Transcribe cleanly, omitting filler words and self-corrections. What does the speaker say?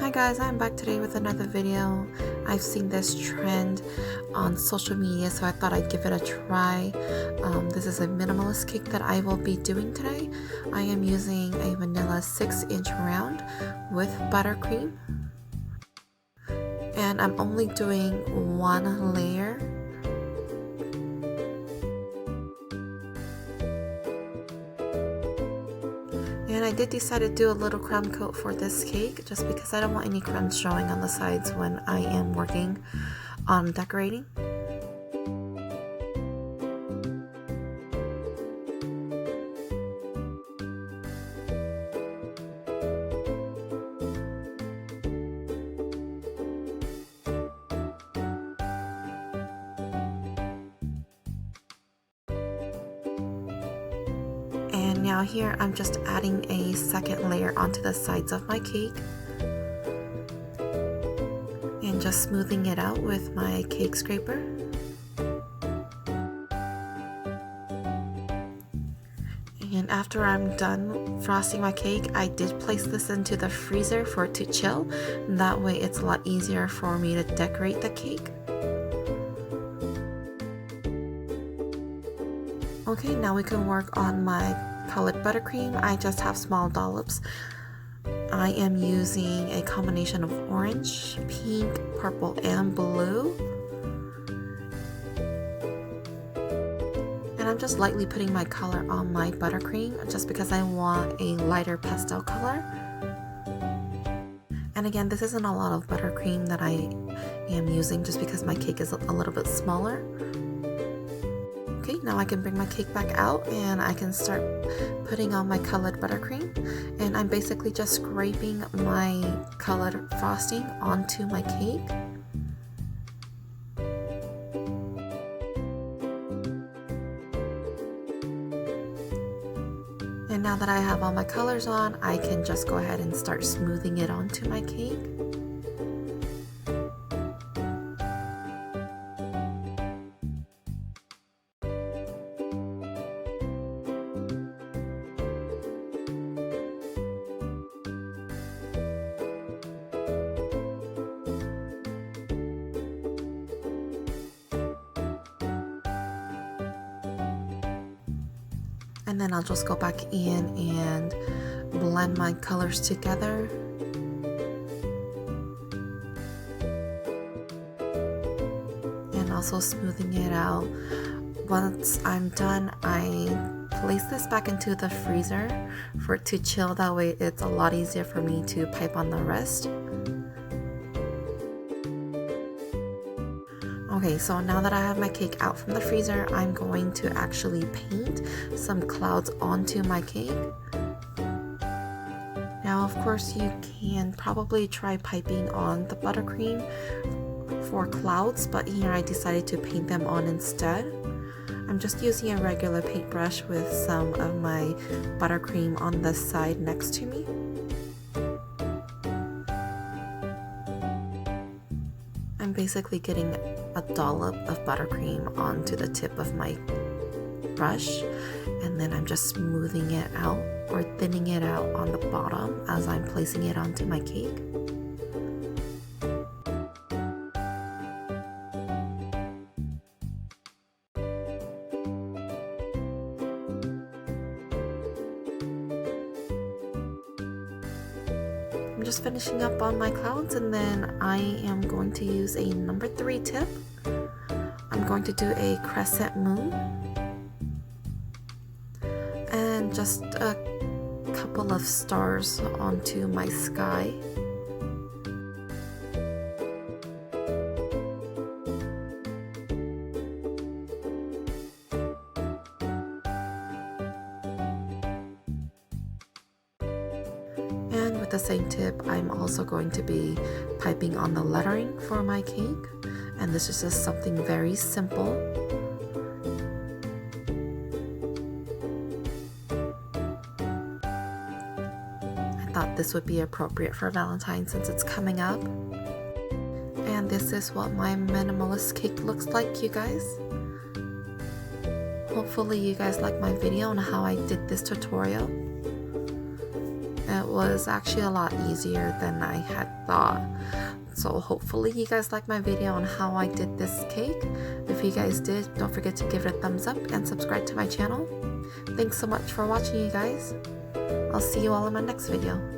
Hi guys, I'm back today with another video. I've seen this trend on social media, so I thought I'd give it a try. This is a minimalist cake that I will be doing today. I am using a vanilla 6-inch round with buttercream. And I'm only doing one layer. And I did decide to do a little crumb coat for this cake just because I don't want any crumbs showing on the sides when I am working on decorating. And now here I'm just adding a second layer onto the sides of my cake and just smoothing it out with my cake scraper. And after I'm done frosting my cake, I did place this into the freezer for it to chill. That way it's a lot easier for me to decorate the cake. Okay, now we can work on my colored buttercream. I just have small dollops. I am using a combination of orange, pink, purple, and blue. And I'm just lightly putting my color on my buttercream just because I want a lighter pastel color. And again, this isn't a lot of buttercream that I am using just because my cake is a little bit smaller. Okay, now I can bring my cake back out and I can start putting on my colored buttercream. And I'm basically just scraping my colored frosting onto my cake. And now that I have all my colors on, I can just go ahead and start smoothing it onto my cake. And then I'll just go back in and blend my colors together. And also smoothing it out. Once I'm done, I place this back into the freezer for it to chill. That way it's a lot easier for me to pipe on the rest. Okay, so now that I have my cake out from the freezer, I'm going to actually paint some clouds onto my cake. Now, of course, you can probably try piping on the buttercream for clouds, but here I decided to paint them on instead. I'm just using a regular paintbrush with some of my buttercream on the side next to me. I'm basically getting a dollop of buttercream onto the tip of my brush, and then I'm just smoothing it out or thinning it out on the bottom as I'm placing it onto my cake. I'm just finishing up on my clouds, and then I am going to use a number 3 tip. I'm going to do a crescent moon and just a couple of stars onto my sky. And with the same tip, I'm also going to be piping on the lettering for my cake. And this is just something very simple. I thought this would be appropriate for Valentine's since it's coming up. And this is what my minimalist cake looks like, you guys. Hopefully you guys like my video on how I did this tutorial. It was actually a lot easier than I had thought. So hopefully you guys liked my video on how I did this cake. If you guys did, don't forget to give it a thumbs up and subscribe to my channel. Thanks so much for watching, you guys. I'll see you all in my next video.